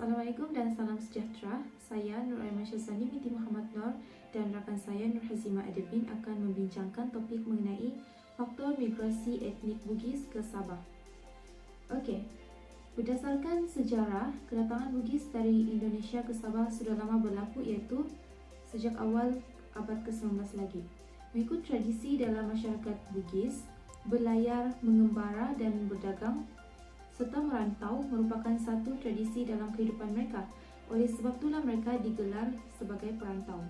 Assalamualaikum dan salam sejahtera. Saya Nur Aiman Syazani binti Muhammad Nur dan rakan saya Nur Hazimah Adebin akan membincangkan topik mengenai faktor migrasi etnik Bugis ke Sabah. Okey, berdasarkan sejarah, kedatangan Bugis dari Indonesia ke Sabah sudah lama berlaku, iaitu sejak awal abad ke-19 lagi. Mengikut tradisi dalam masyarakat Bugis, berlayar, mengembara dan berdagang serta merantau merupakan satu tradisi dalam kehidupan mereka. Oleh sebab itulah mereka digelar sebagai perantau.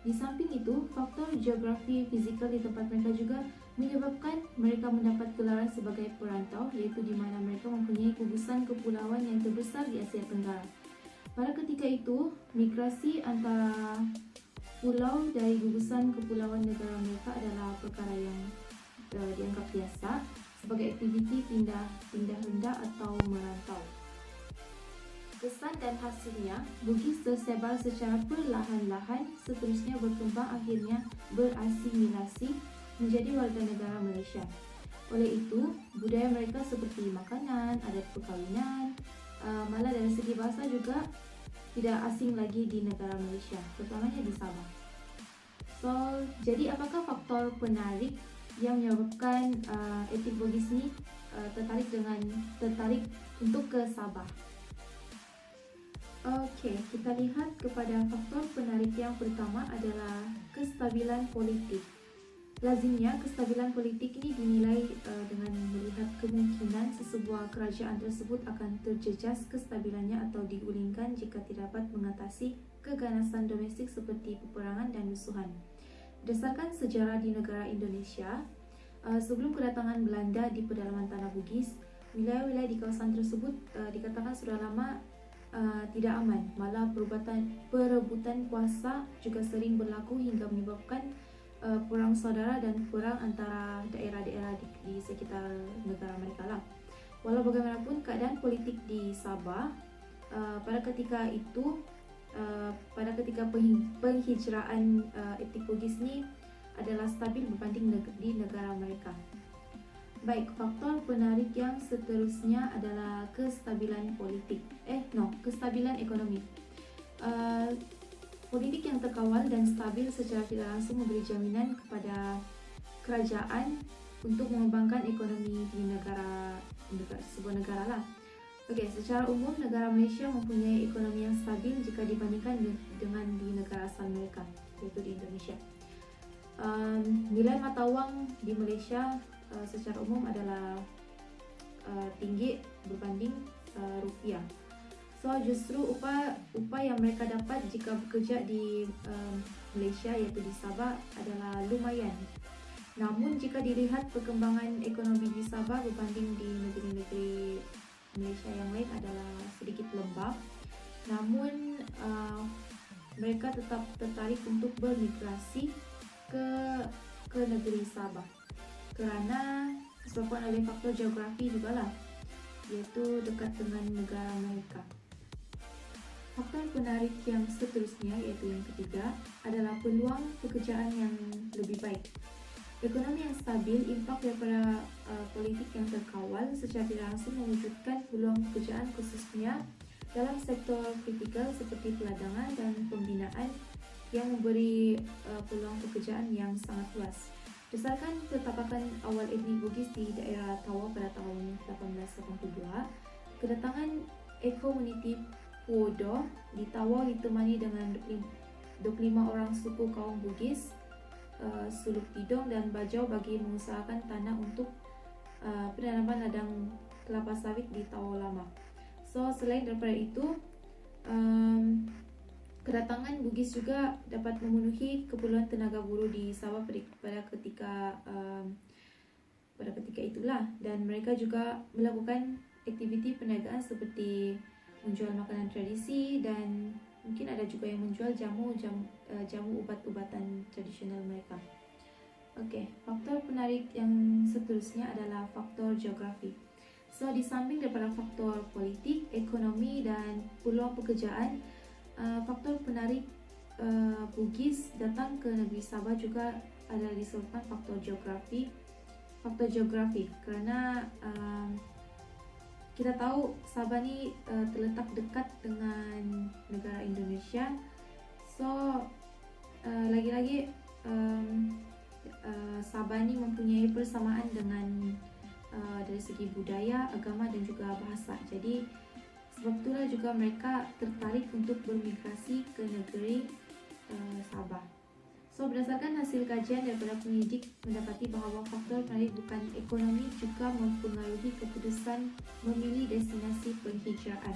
Di samping itu, faktor geografi fizikal di tempat mereka juga menyebabkan mereka mendapat gelaran sebagai perantau, iaitu di mana mereka mempunyai gugusan kepulauan yang terbesar di Asia Tenggara. Pada ketika itu, migrasi antara pulau dari gugusan kepulauan negara mereka adalah perkara yang dianggap biasa sebagai aktiviti pindah rendah atau merantau. Kesan dan hasilnya, Bugis tersebar secara perlahan-lahan, seterusnya berkembang, akhirnya berasimilasi menjadi warga negara Malaysia. Oleh itu, budaya mereka seperti makanan, adat perkahwinan, malah dari segi bahasa juga tidak asing lagi di negara Malaysia, terutamanya di Sabah. Jadi apakah faktor penarik yang menyebabkan etnik Bugis ni tertarik untuk ke Sabah? Okey, kita lihat kepada faktor penarik yang pertama adalah kestabilan politik. Lazimnya, kestabilan politik ini dinilai dengan melihat kemungkinan sesebuah kerajaan tersebut akan terjejas kestabilannya atau digulingkan jika tidak dapat mengatasi keganasan domestik seperti peperangan dan musuhan. Berdasarkan sejarah di negara Indonesia, sebelum kedatangan Belanda di pedalaman tanah Bugis, wilayah-wilayah di kawasan tersebut dikatakan sudah lama tidak aman. Malah perebutan kuasa juga sering berlaku hingga menyebabkan perang saudara dan perang antara daerah-daerah di sekitar negara mereka lah. Walau bagaimanapun, keadaan politik di Sabah pada ketika itu, pada ketika penghijraan etnik Bugis ni adalah stabil berbanding di negara mereka. Baik, faktor penarik yang seterusnya adalah kestabilan politik. Kestabilan ekonomi. Politik yang terkawal dan stabil secara tidak langsung memberi jaminan kepada kerajaan untuk mengembangkan ekonomi di sebuah negara lah. Okey, secara umum negara Malaysia mempunyai ekonomi yang stabil jika dibandingkan dengan di negara asal mereka, iaitu di Indonesia. Nilai mata wang di Malaysia secara umum adalah tinggi berbanding rupiah. Justru upah yang mereka dapat jika bekerja di Malaysia, iaitu di Sabah, adalah lumayan. Namun jika dilihat perkembangan ekonomi di Sabah berbanding di negeri-negeri Malaysia yang lain adalah sedikit lembab. Namun mereka tetap tertarik untuk bermigrasi ke negeri Sabah kerana disebabkan oleh faktor geografi jugalah, iaitu dekat dengan negara mereka. Faktor penarik yang seterusnya, iaitu yang ketiga, adalah peluang pekerjaan yang lebih baik. Ekonomi yang stabil, impak daripada politik yang terkawal secara tidak langsung mewujudkan peluang pekerjaan, khususnya dalam sektor kritikal seperti peladangan dan pembinaan, yang memberi peluang pekerjaan yang sangat luas. Berdasarkan pertapakan awal etnik Bugis di daerah Tawau pada tahun 1882, kedatangan komuniti Puodo di Tawau ditemani dengan 25 orang suku kaum Bugis, Suluk Tidong dan Bajau bagi mengusahakan tanah untuk penanaman ladang kelapa sawit di Tawau Lama. Selain daripada itu, kedatangan Bugis juga dapat memenuhi keperluan tenaga buruh di Sabah pada ketika itulah, dan mereka juga melakukan aktiviti perniagaan seperti menjual makanan tradisi dan mungkin ada juga yang menjual jamu ubat-ubatan tradisional mereka. Okey, faktor penarik yang seterusnya adalah faktor geografi. Di samping daripada faktor politik, ekonomi dan peluang pekerjaan, faktor penarik Bugis datang ke negeri Sabah juga adalah disebabkan faktor geografi kerana kita tahu Sabah ni terletak dekat dengan negara Indonesia. So lagi-lagi Sabah ni mempunyai persamaan dengan dari segi budaya, agama dan juga bahasa. Jadi sebab itulah juga mereka tertarik untuk bermigrasi ke negeri Sabah. So berdasarkan hasil kajian daripada penyidik mendapati bahawa faktor menarik bukan ekonomi juga mempengaruhi keputusan memilih destinasi penghijraan.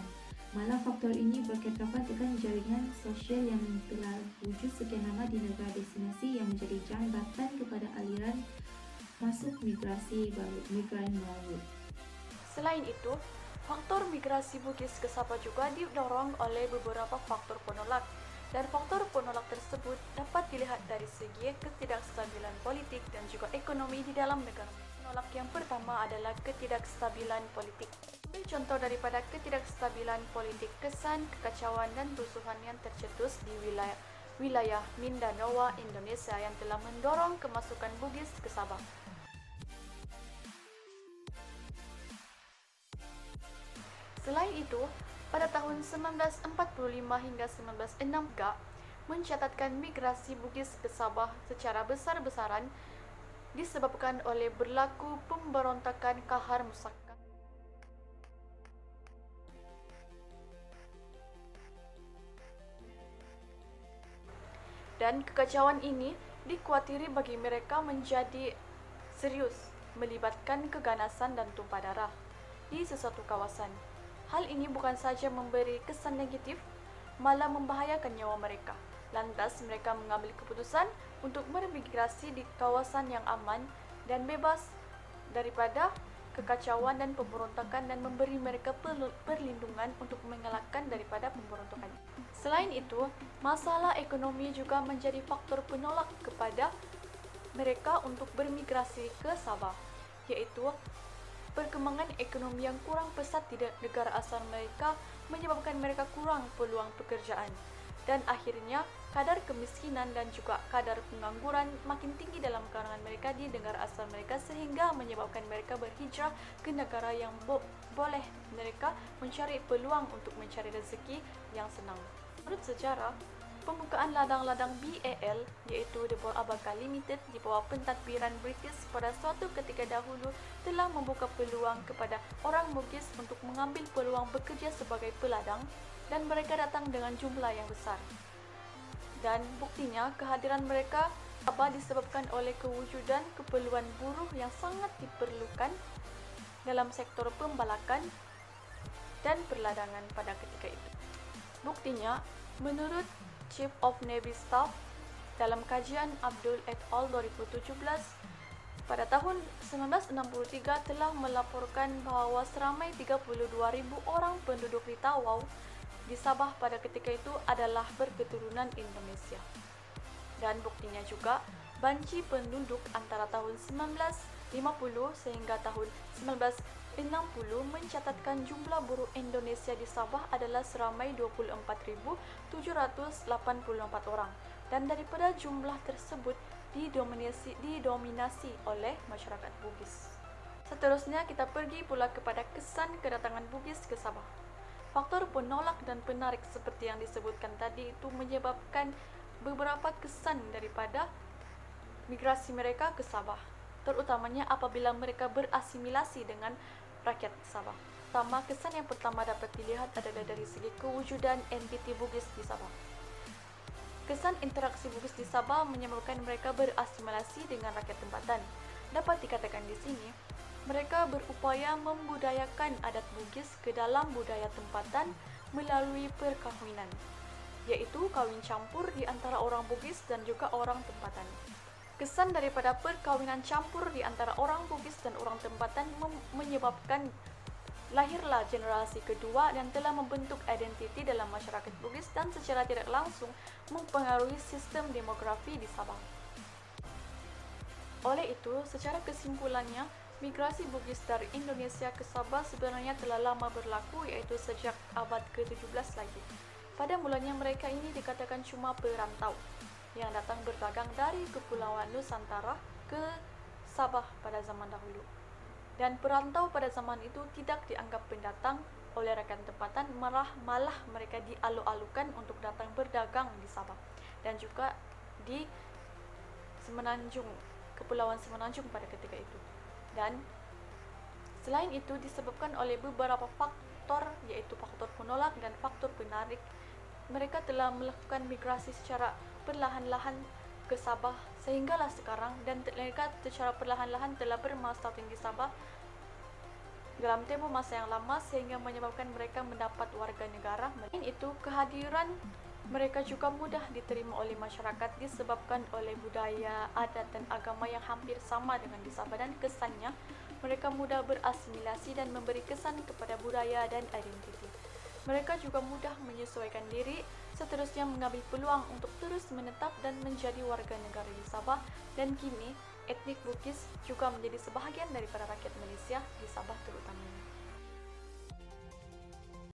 Malah faktor ini berkaitan dengan jaringan sosial yang telah wujud sekian lama di negara destinasi yang menjadi jambatan kepada aliran masuk migrasi migran baru. Selain itu, faktor migrasi Bugis ke Sabah juga didorong oleh beberapa faktor penolak. Dan faktor penolak tersebut dapat dilihat dari segi ketidakstabilan politik dan juga ekonomi di dalam negara. Penolak yang pertama adalah ketidakstabilan politik. Sebagai contoh daripada ketidakstabilan politik, kesan, kekacauan dan kerusuhan yang tercetus di wilayah Mindanao, Indonesia yang telah mendorong kemasukan Bugis ke Sabah. Selain itu, pada tahun 1945 hingga 1963 mencatatkan migrasi Bugis ke Sabah secara besar-besaran disebabkan oleh berlaku pemberontakan Kahar Musakat. Dan kekacauan ini dikuatiri bagi mereka menjadi serius, melibatkan keganasan dan tumpah darah di sesuatu kawasan. Hal ini bukan saja memberi kesan negatif, malah membahayakan nyawa mereka. Lantas mereka mengambil keputusan untuk bermigrasi di kawasan yang aman dan bebas daripada kekacauan dan pemberontakan dan memberi mereka perlindungan untuk mengelakkan daripada pemberontakan. Selain itu, masalah ekonomi juga menjadi faktor penolak kepada mereka untuk bermigrasi ke Sabah, yaitu perkembangan ekonomi yang kurang pesat di negara asal mereka menyebabkan mereka kurang peluang pekerjaan. Dan akhirnya, kadar kemiskinan dan juga kadar pengangguran makin tinggi dalam kalangan mereka di negara asal mereka sehingga menyebabkan mereka berhijrah ke negara yang boleh mereka mencari peluang untuk mencari rezeki yang senang. Menurut sejarah, pembukaan ladang-ladang BAL iaitu The Boer Abacá Limited di bawah pentadbiran British pada suatu ketika dahulu telah membuka peluang kepada orang Bugis untuk mengambil peluang bekerja sebagai peladang dan mereka datang dengan jumlah yang besar. Dan buktinya kehadiran mereka disebabkan oleh kewujudan keperluan buruh yang sangat diperlukan dalam sektor pembalakan dan perladangan pada ketika itu. Buktinya, menurut Chief of Navy Staff dalam kajian Abdul et al. 2017, pada tahun 1963 telah melaporkan bahawa seramai 32,000 orang penduduk di Tawau di Sabah pada ketika itu adalah berketurunan Indonesia. Dan buktinya juga, banci penduduk antara tahun 1950 sehingga tahun 1960 mencatatkan jumlah buruh Indonesia di Sabah adalah seramai 24,784 orang dan daripada jumlah tersebut didominasi oleh masyarakat Bugis. Seterusnya kita pergi pula kepada kesan kedatangan Bugis ke Sabah. Faktor penolak dan penarik seperti yang disebutkan tadi itu menyebabkan beberapa kesan daripada migrasi mereka ke Sabah, terutamanya apabila mereka berasimilasi dengan rakyat Sabah. Kesan yang pertama dapat dilihat adalah dari segi kewujudan entiti Bugis di Sabah. Kesan interaksi Bugis di Sabah menyebabkan mereka berasimilasi dengan rakyat tempatan. Dapat dikatakan di sini, mereka berupaya membudayakan adat Bugis ke dalam budaya tempatan melalui perkahwinan, yaitu kawin campur di antara orang Bugis dan juga orang tempatan. Kesan daripada perkawinan campur di antara orang Bugis dan orang tempatan menyebabkan lahirlah generasi kedua yang telah membentuk identiti dalam masyarakat Bugis dan secara tidak langsung mempengaruhi sistem demografi di Sabah. Oleh itu, secara kesimpulannya, migrasi Bugis dari Indonesia ke Sabah sebenarnya telah lama berlaku, iaitu sejak abad ke-17 lagi. Pada mulanya mereka ini dikatakan cuma perantau yang datang berdagang dari Kepulauan Nusantara ke Sabah pada zaman dahulu. Dan perantau pada zaman itu tidak dianggap pendatang oleh rakyat tempatan, malah mereka dialu-alukan untuk datang berdagang di Sabah dan juga di Semenanjung, Kepulauan Semenanjung pada ketika itu. Dan selain itu disebabkan oleh beberapa faktor, yaitu faktor penolak dan faktor penarik, mereka telah melakukan migrasi secara perlahan-lahan ke Sabah sehinggalah sekarang, dan mereka secara perlahan-lahan telah bermasyarakat di Sabah dalam tempoh masa yang lama sehingga menyebabkan mereka mendapat warga negara. Selain itu, kehadiran mereka juga mudah diterima oleh masyarakat disebabkan oleh budaya, adat, dan agama yang hampir sama dengan di Sabah, dan kesannya mereka mudah berasimilasi dan memberi kesan kepada budaya dan identiti. Mereka juga mudah menyesuaikan diri, seterusnya mengambil peluang untuk terus menetap dan menjadi warga negara di Sabah, dan kini etnik Bugis juga menjadi sebahagian daripada rakyat Malaysia di Sabah terutama.